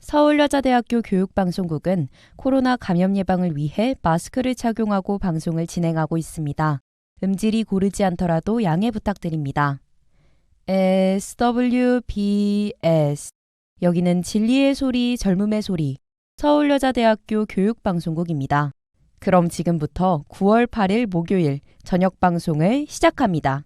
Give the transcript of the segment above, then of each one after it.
서울여자대학교 교육방송국은 코로나 감염 예방을 위해 마스크를 착용하고 방송을 진행하고 있습니다. 음질이 고르지 않더라도 양해 부탁드립니다. SWBS 여기는 진리의 소리, 젊음의 소리, 서울여자대학교 교육방송국입니다. 그럼 지금부터 9월 8일 목요일 저녁 방송을 시작합니다.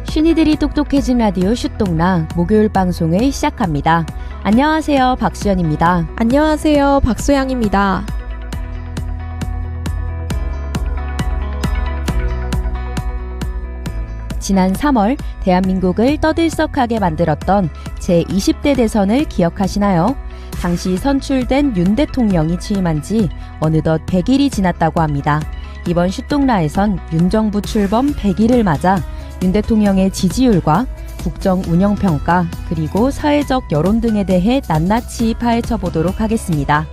슈니들이 똑똑해진 라디오 슈똥라 목요일 방송을 시작합니다. 안녕하세요, 박수연입니다. 안녕하세요, 박소양입니다. 지난 3월 대한민국을 떠들썩하게 만들었던 제20대 대선을 기억하시나요? 당시 선출된 윤 대통령이 취임한 지 어느덧 100일이 지났다고 합니다. 이번 슈똥라에선 윤 정부 출범 100일을 맞아 윤 대통령의 지지율과 국정 운영평가 그리고 사회적 여론 등에 대해 낱낱이 파헤쳐 보도록 하겠습니다.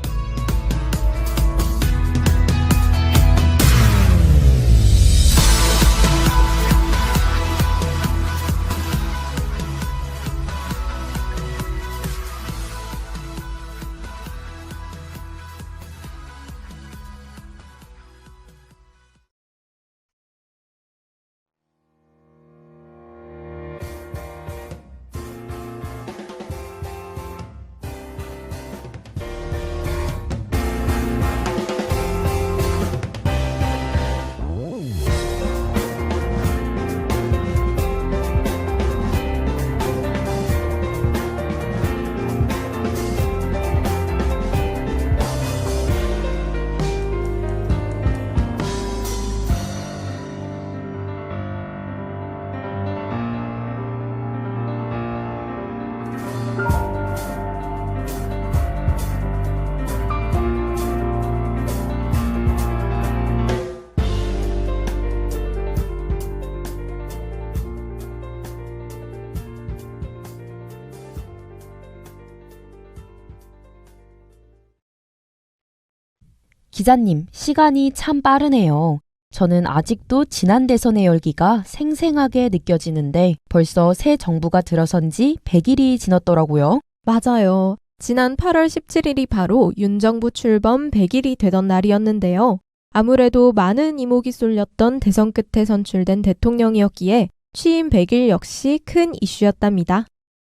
기자님, 시간이 참 빠르네요. 저는 아직도 지난 대선의 열기가 생생하게 느껴지는데 벌써 새 정부가 들어선 지 100일이 지났더라고요. 맞아요. 지난 8월 17일이 바로 윤 정부 출범 100일이 되던 날이었는데요. 아무래도 많은 이목이 쏠렸던 대선 끝에 선출된 대통령이었기에 취임 100일 역시 큰 이슈였답니다.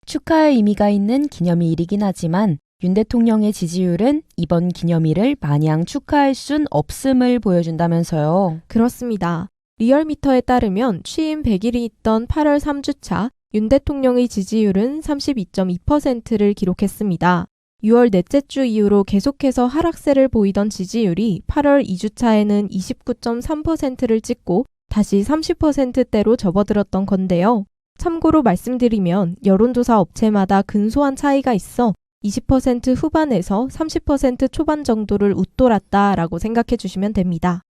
축하의 의미가 있는 기념일이긴 하지만 윤 대통령의 지지율은 이번 기념일을 마냥 축하할 순 없음을 보여준다면서요. 그렇습니다. 리얼미터에 따르면 취임 100일이 있던 8월 3주차 윤 대통령의 지지율은 32.2%를 기록했습니다. 6월 넷째 주 이후로 계속해서 하락세를 보이던 지지율이 8월 2주차에는 29.3%를 찍고 다시 30%대로 접어들었던 건데요. 참고로 말씀드리면 여론조사 업체마다 근소한 차이가 있어 20% 후반에서 30% 초반 정도를 웃돌았다라고 생각해 주시면 됩니다.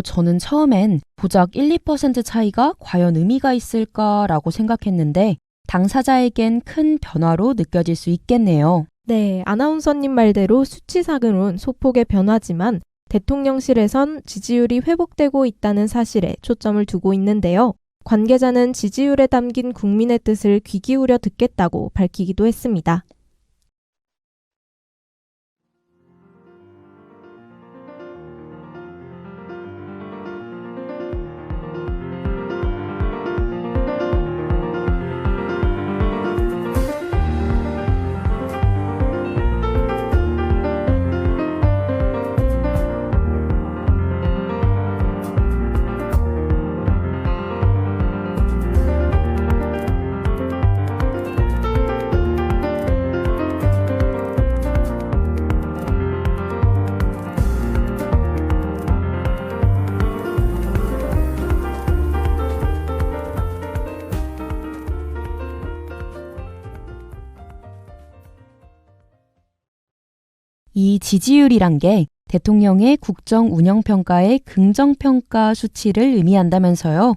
저는 처음엔 고작 1, 2% 차이가 과연 의미가 있을까라고 생각했는데 당사자에겐 큰 변화로 느껴질 수 있겠네요. 네, 아나운서님 말대로 수치상으론 소폭의 변화지만 대통령실에선 지지율이 회복되고 있다는 사실에 초점을 두고 있는데요. 관계자는 지지율에 담긴 국민의 뜻을 귀 기울여 듣겠다고 밝히기도 했습니다. 이 지지율이란 게 대통령의 국정 운영평가의 긍정평가 수치를 의미한다면서요.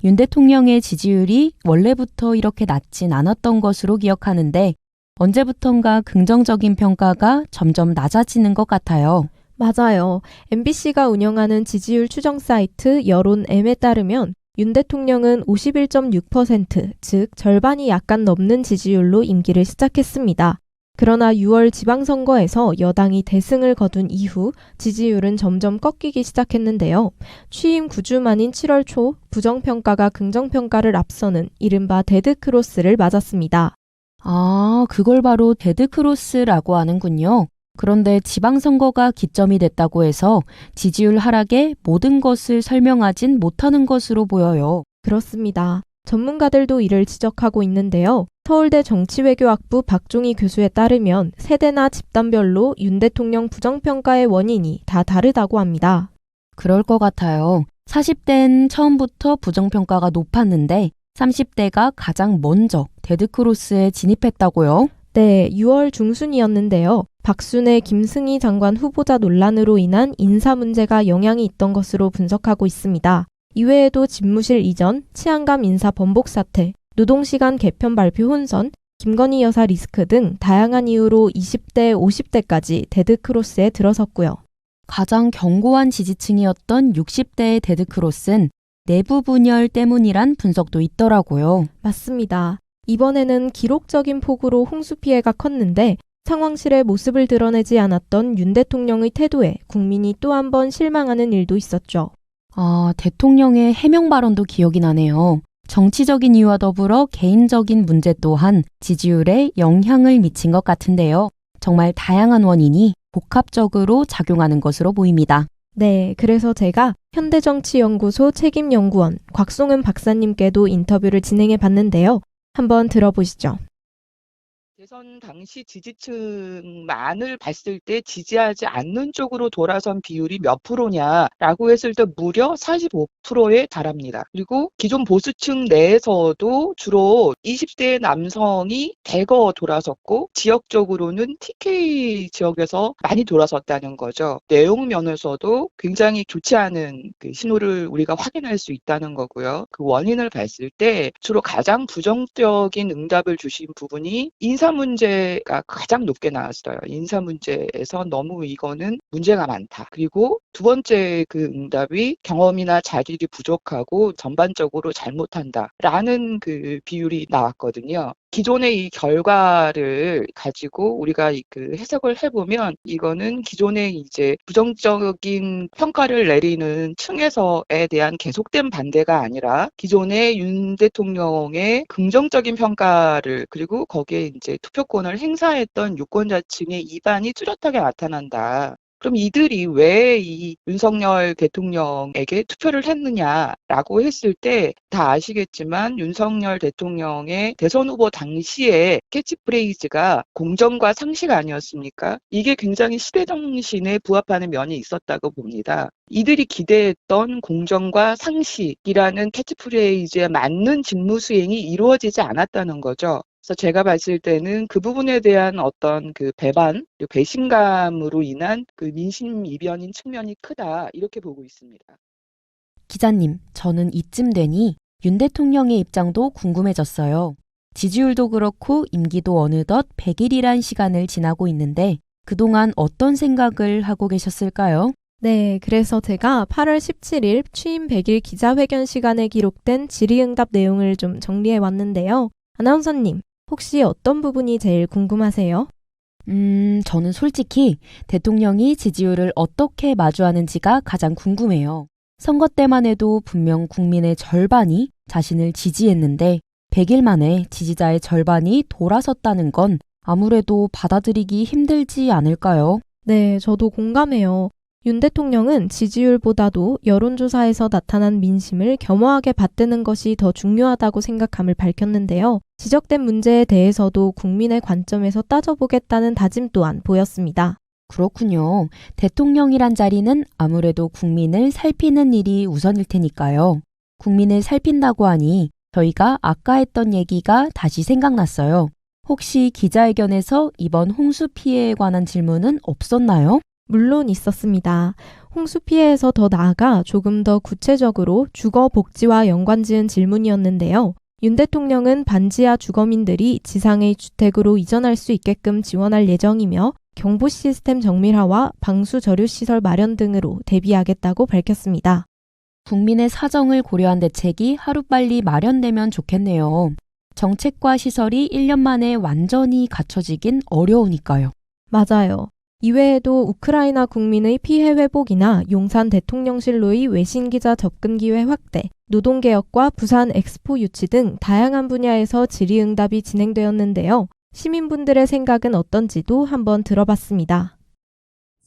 윤 대통령의 지지율이 원래부터 이렇게 낮진 않았던 것으로 기억하는데 언제부턴가 긍정적인 평가가 점점 낮아지는 것 같아요. 맞아요. MBC가 운영하는 지지율 추정 사이트 여론M에 따르면 윤 대통령은 51.6%, 즉 절반이 약간 넘는 지지율로 임기를 시작했습니다. 그러나 6월 지방선거에서 여당이 대승을 거둔 이후 지지율은 점점 꺾이기 시작했는데요. 취임 9주 만인 7월 초 부정평가가 긍정평가를 앞서는 이른바 데드크로스를 맞았습니다. 아, 그걸 바로 데드크로스라고 하는군요. 그런데 지방선거가 기점이 됐다고 해서 지지율 하락에 모든 것을 설명하진 못하는 것으로 보여요. 그렇습니다. 전문가들도 이를 지적하고 있는데요. 서울대 정치외교학부 박종희 교수에 따르면 세대나 집단별로 윤 대통령 부정평가의 원인이 다 다르다고 합니다. 그럴 것 같아요. 40대는 처음부터 부정평가가 높았는데 30대가 가장 먼저 데드크로스에 진입했다고요? 네, 6월 중순이었는데요. 박순애, 김승희 장관 후보자 논란으로 인한 인사 문제가 영향이 있던 것으로 분석하고 있습니다. 이외에도 집무실 이전, 치안감 인사 번복 사태, 노동시간 개편 발표 혼선, 김건희 여사 리스크 등 다양한 이유로 20대, 50대까지 데드크로스에 들어섰고요. 가장 견고한 지지층이었던 60대의 데드크로스는 내부 분열 때문이란 분석도 있더라고요. 맞습니다. 이번에는 기록적인 폭으로 홍수 피해가 컸는데 상황실의 모습을 드러내지 않았던 윤 대통령의 태도에 국민이 또 한 번 실망하는 일도 있었죠. 아, 대통령의 해명 발언도 기억이 나네요. 정치적인 이유와 더불어 개인적인 문제 또한 지지율에 영향을 미친 것 같은데요. 정말 다양한 원인이 복합적으로 작용하는 것으로 보입니다. 네, 그래서 제가 현대정치연구소 책임연구원 곽송은 박사님께도 인터뷰를 진행해 봤는데요. 한번 들어보시죠. 대선 당시 지지층만을 봤을 때 지지하지 않는 쪽으로 돌아선 비율이 몇 프로냐라고 했을 때 무려 45%에 달합니다. 그리고 기존 보수층 내에서도 주로 20대 남성이 대거 돌아섰고 지역적으로는 TK 지역에서 많이 돌아섰다는 거죠. 내용 면에서도 굉장히 좋지 않은 그 신호를 우리가 확인할 수 있다는 거고요. 그 원인을 봤을 때 주로 가장 부정적인 응답을 주신 부분이 인사 문제가 가장 높게 나왔어요. 인사 문제에서 너무 이거는 문제가 많다. 그리고 두 번째 그 응답이 경험이나 자질이 부족하고 전반적으로 잘못한다라는 그 비율이 나왔거든요. 기존의 이 결과를 가지고 우리가 그 해석을 해보면 이거는 기존의 이제 부정적인 평가를 내리는 층에서에 대한 계속된 반대가 아니라 기존의 윤 대통령의 긍정적인 평가를 그리고 거기에 이제 투표권을 행사했던 유권자층의 이반이 뚜렷하게 나타난다. 그럼 이들이 왜 이 윤석열 대통령에게 투표를 했느냐라고 했을 때 다 아시겠지만 윤석열 대통령의 대선 후보 당시에 캐치프레이즈가 공정과 상식 아니었습니까? 이게 굉장히 시대 정신에 부합하는 면이 있었다고 봅니다. 이들이 기대했던 공정과 상식이라는 캐치프레이즈에 맞는 직무 수행이 이루어지지 않았다는 거죠. 그래서 제가 봤을 때는 그 부분에 대한 어떤 그 배반, 배신감으로 인한 그 민심 이변인 측면이 크다 이렇게 보고 있습니다. 기자님, 저는 이쯤 되니 윤 대통령의 입장도 궁금해졌어요. 지지율도 그렇고 임기도 어느덧 100일이란 시간을 지나고 있는데 그동안 어떤 생각을 하고 계셨을까요? 네, 그래서 제가 8월 17일 취임 100일 기자회견 시간에 기록된 질의응답 내용을 좀 정리해 왔는데요. 아나운서님, 혹시 어떤 부분이 제일 궁금하세요? 저는 솔직히 대통령이 지지율을 어떻게 마주하는지가 가장 궁금해요. 선거 때만 해도 분명 국민의 절반이 자신을 지지했는데 100일 만에 지지자의 절반이 돌아섰다는 건 아무래도 받아들이기 힘들지 않을까요? 네, 저도 공감해요. 윤 대통령은 지지율보다도 여론조사에서 나타난 민심을 겸허하게 받드는 것이 더 중요하다고 생각함을 밝혔는데요. 지적된 문제에 대해서도 국민의 관점에서 따져보겠다는 다짐 또한 보였습니다. 그렇군요. 대통령이란 자리는 아무래도 국민을 살피는 일이 우선일 테니까요. 국민을 살핀다고 하니 저희가 아까 했던 얘기가 다시 생각났어요. 혹시 기자회견에서 이번 홍수 피해에 관한 질문은 없었나요? 물론 있었습니다. 홍수 피해에서 더 나아가 조금 더 구체적으로 주거 복지와 연관지은 질문이었는데요. 윤 대통령은 반지하 주거민들이 지상의 주택으로 이전할 수 있게끔 지원할 예정이며 경보 시스템 정밀화와 방수 저류 시설 마련 등으로 대비하겠다고 밝혔습니다. 국민의 사정을 고려한 대책이 하루빨리 마련되면 좋겠네요. 정책과 시설이 1년 만에 완전히 갖춰지긴 어려우니까요. 맞아요. 이외에도 우크라이나 국민의 피해 회복이나 용산 대통령실로의 외신 기자 접근 기회 확대, 노동개혁과 부산 엑스포 유치 등 다양한 분야에서 질의응답이 진행되었는데요. 시민분들의 생각은 어떤지도 한번 들어봤습니다.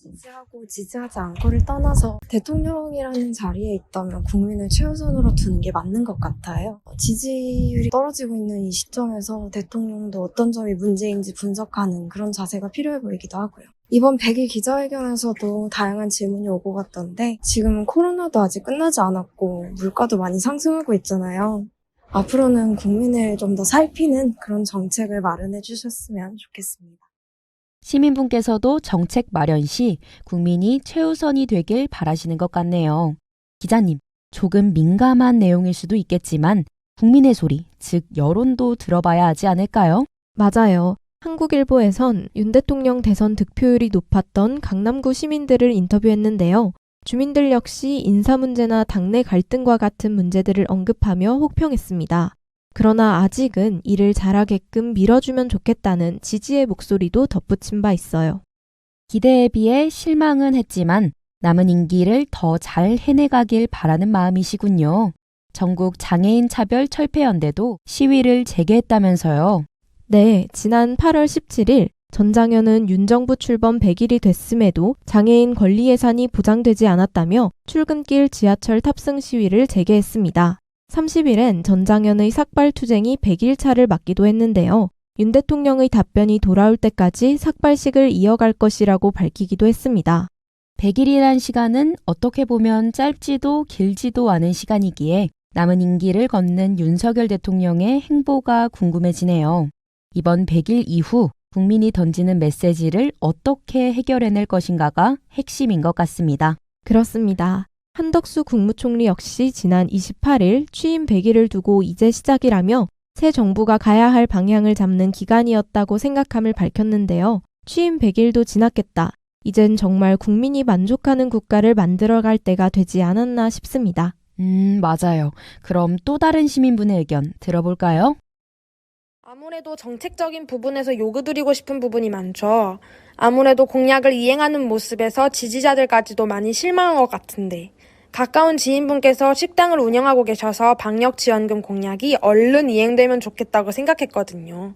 지지하고 지지하지 않고를 떠나서 대통령이라는 자리에 있다면 국민을 최우선으로 두는 게 맞는 것 같아요. 지지율이 떨어지고 있는 이 시점에서 대통령도 어떤 점이 문제인지 분석하는 그런 자세가 필요해 보이기도 하고요. 이번 100일 기자회견에서도 다양한 질문이 오고 갔던데 지금은 코로나도 아직 끝나지 않았고 물가도 많이 상승하고 있잖아요. 앞으로는 국민을 좀 더 살피는 그런 정책을 마련해 주셨으면 좋겠습니다. 시민분께서도 정책 마련 시 국민이 최우선이 되길 바라시는 것 같네요. 기자님, 조금 민감한 내용일 수도 있겠지만 국민의 소리, 즉 여론도 들어봐야 하지 않을까요? 맞아요. 한국일보에선 윤 대통령 대선 득표율이 높았던 강남구 시민들을 인터뷰했는데요. 주민들 역시 인사 문제나 당내 갈등과 같은 문제들을 언급하며 혹평했습니다. 그러나 아직은 일을 잘하게끔 밀어주면 좋겠다는 지지의 목소리도 덧붙인 바 있어요. 기대에 비해 실망은 했지만 남은 임기를 더 잘 해내가길 바라는 마음이시군요. 전국 장애인 차별 철폐연대도 시위를 재개했다면서요. 네, 지난 8월 17일 전장현은 윤 정부 출범 100일이 됐음에도 장애인 권리 예산이 보장되지 않았다며 출근길 지하철 탑승 시위를 재개했습니다. 30일엔 전장현의 삭발투쟁이 100일차를 맞기도 했는데요. 윤 대통령의 답변이 돌아올 때까지 삭발식을 이어갈 것이라고 밝히기도 했습니다. 100일이란 시간은 어떻게 보면 짧지도 길지도 않은 시간이기에 남은 임기를 걷는 윤석열 대통령의 행보가 궁금해지네요. 이번 100일 이후 국민이 던지는 메시지를 어떻게 해결해낼 것인가가 핵심인 것 같습니다. 그렇습니다. 한덕수 국무총리 역시 지난 28일 취임 100일을 두고 이제 시작이라며 새 정부가 가야 할 방향을 잡는 기간이었다고 생각함을 밝혔는데요. 취임 100일도 지났겠다. 이젠 정말 국민이 만족하는 국가를 만들어갈 때가 되지 않았나 싶습니다. 맞아요. 그럼 또 다른 시민분의 의견 들어볼까요? 아무래도 정책적인 부분에서 요구드리고 싶은 부분이 많죠. 아무래도 공약을 이행하는 모습에서 지지자들까지도 많이 실망한 것 같은데 가까운 지인분께서 식당을 운영하고 계셔서 방역지원금 공약이 얼른 이행되면 좋겠다고 생각했거든요.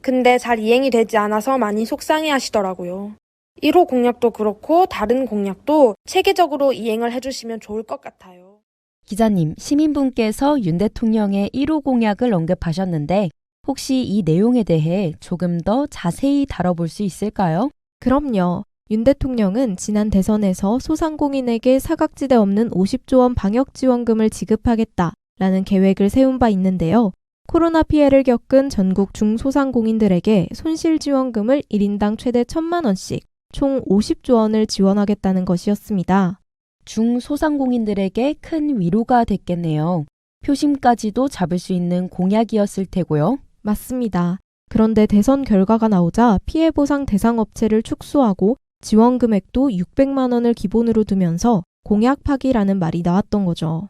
근데 잘 이행이 되지 않아서 많이 속상해 하시더라고요. 1호 공약도 그렇고 다른 공약도 체계적으로 이행을 해주시면 좋을 것 같아요. 기자님, 시민분께서 윤 대통령의 1호 공약을 언급하셨는데 혹시 이 내용에 대해 조금 더 자세히 다뤄볼 수 있을까요? 그럼요. 윤 대통령은 지난 대선에서 소상공인에게 사각지대 없는 50조 원 방역지원금을 지급하겠다라는 계획을 세운 바 있는데요. 코로나 피해를 겪은 전국 중소상공인들에게 손실지원금을 1인당 최대 1,000만 원씩 총 50조 원을 지원하겠다는 것이었습니다. 중소상공인들에게 큰 위로가 됐겠네요. 표심까지도 잡을 수 있는 공약이었을 테고요. 맞습니다. 그런데 대선 결과가 나오자 피해보상 대상 업체를 축소하고 지원 금액도 600만 원을 기본으로 두면서 공약 파기라는 말이 나왔던 거죠.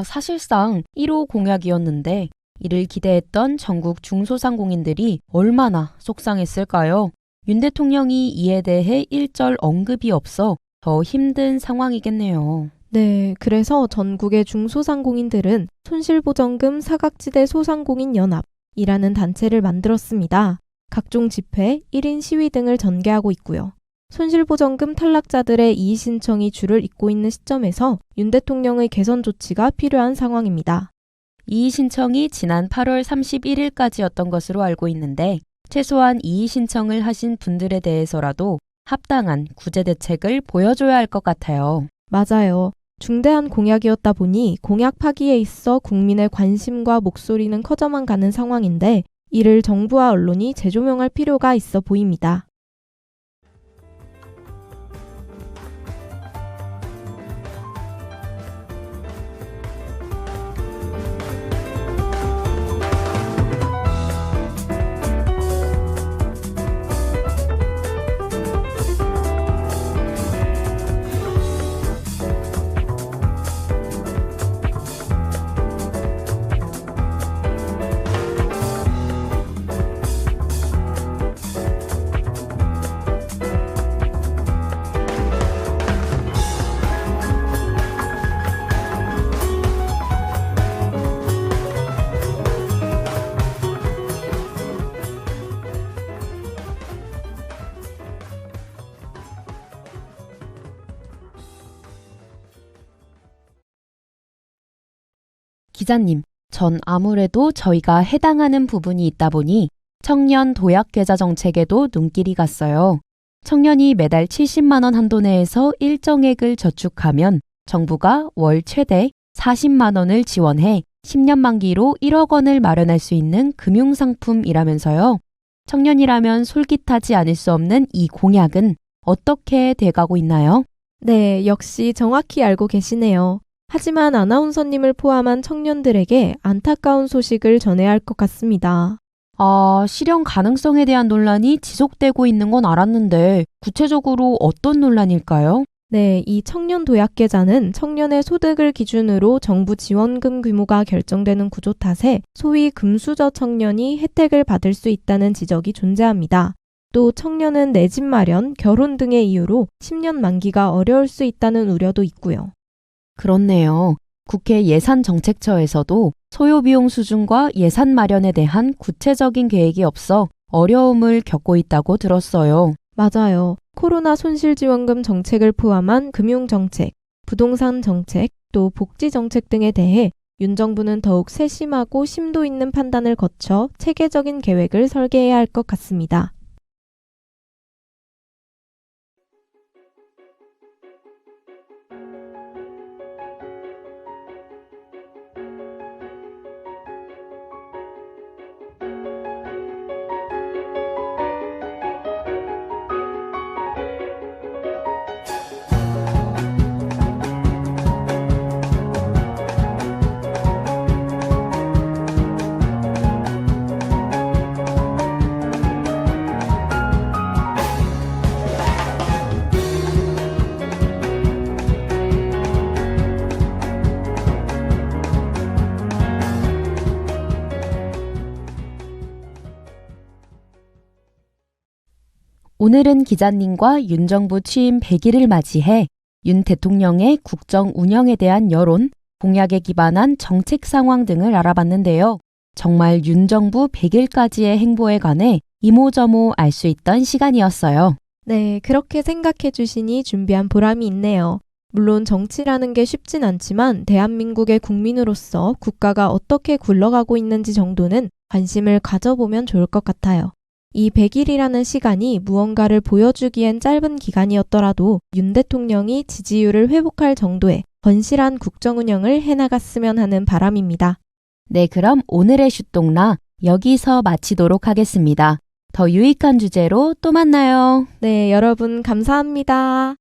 사실상 1호 공약이었는데 이를 기대했던 전국 중소상공인들이 얼마나 속상했을까요? 윤 대통령이 이에 대해 일절 언급이 없어 더 힘든 상황이겠네요. 네, 그래서 전국의 중소상공인들은 손실보전금 사각지대 소상공인 연합이라는 단체를 만들었습니다. 각종 집회, 1인 시위 등을 전개하고 있고요. 손실보전금 탈락자들의 이의 신청이 줄을 잇고 있는 시점에서 윤 대통령의 개선 조치가 필요한 상황입니다. 이의 신청이 지난 8월 31일까지였던 것으로 알고 있는데 최소한 이의 신청을 하신 분들에 대해서라도 합당한 구제 대책을 보여줘야 할 것 같아요. 맞아요. 중대한 공약이었다 보니 공약 파기에 있어 국민의 관심과 목소리는 커져만 가는 상황인데 이를 정부와 언론이 재조명할 필요가 있어 보입니다. 기자님, 전 아무래도 저희가 해당하는 부분이 있다 보니 청년 도약 계좌 정책에도 눈길이 갔어요. 청년이 매달 70만 원 한도 내에서 일정액을 저축하면 정부가 월 최대 40만 원을 지원해 10년 만기로 1억 원을 마련할 수 있는 금융상품이라면서요. 청년이라면 솔깃하지 않을 수 없는 이 공약은 어떻게 돼가고 있나요? 네, 역시 정확히 알고 계시네요. 하지만 아나운서님을 포함한 청년들에게 안타까운 소식을 전해야 할 것 같습니다. 실현 가능성에 대한 논란이 지속되고 있는 건 알았는데 구체적으로 어떤 논란일까요? 네, 이 청년 도약 계좌는 청년의 소득을 기준으로 정부 지원금 규모가 결정되는 구조 탓에 소위 금수저 청년이 혜택을 받을 수 있다는 지적이 존재합니다. 또 청년은 내 집 마련, 결혼 등의 이유로 10년 만기가 어려울 수 있다는 우려도 있고요. 그렇네요. 국회 예산정책처에서도 소요비용 수준과 예산 마련에 대한 구체적인 계획이 없어 어려움을 겪고 있다고 들었어요. 맞아요. 코로나 손실지원금 정책을 포함한 금융정책, 부동산 정책, 또 복지정책 등에 대해 윤 정부는 더욱 세심하고 심도 있는 판단을 거쳐 체계적인 계획을 설계해야 할 것 같습니다. 오늘은 기자님과 윤 정부 취임 100일을 맞이해 윤 대통령의 국정 운영에 대한 여론, 공약에 기반한 정책 상황 등을 알아봤는데요. 정말 윤 정부 100일까지의 행보에 관해 이모저모 알 수 있던 시간이었어요. 네, 그렇게 생각해 주시니 준비한 보람이 있네요. 물론 정치라는 게 쉽진 않지만 대한민국의 국민으로서 국가가 어떻게 굴러가고 있는지 정도는 관심을 가져보면 좋을 것 같아요. 이 100일이라는 시간이 무언가를 보여주기엔 짧은 기간이었더라도 윤 대통령이 지지율을 회복할 정도의 건실한 국정 운영을 해나갔으면 하는 바람입니다. 네, 그럼 오늘의 슈똥라 여기서 마치도록 하겠습니다. 더 유익한 주제로 또 만나요. 네, 여러분 감사합니다.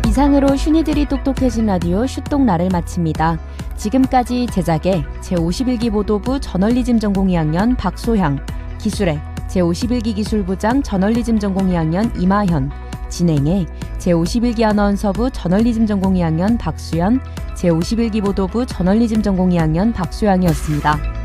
이상으로 슈니들이 똑똑해진 라디오 슈똥라를 마칩니다. 지금까지 제작의 제51기 보도부 저널리즘 전공 2학년 박소향, 기술의 제51기 기술부장 저널리즘 전공 2학년 이마현, 진행의 제51기 아나운서부 저널리즘 전공 2학년 박수연, 제51기 보도부 저널리즘 전공 2학년 박소양이었습니다.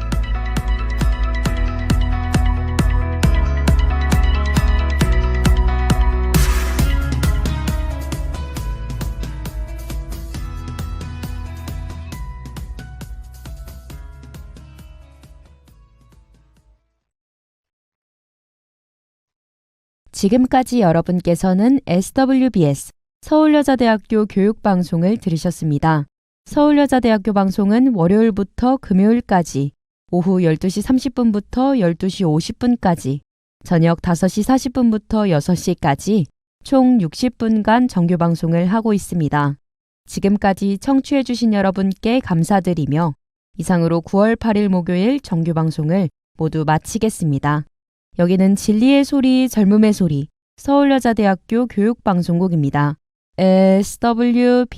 지금까지 여러분께서는 SWBS 서울여자대학교 교육방송을 들으셨습니다. 서울여자대학교 방송은 월요일부터 금요일까지 오후 12시 30분부터 12시 50분까지 저녁 5시 40분부터 6시까지 총 60분간 정규방송을 하고 있습니다. 지금까지 청취해주신 여러분께 감사드리며 이상으로 9월 8일 목요일 정규방송을 모두 마치겠습니다. 여기는 진리의 소리, 젊음의 소리, 서울여자대학교 교육방송국입니다. SWBS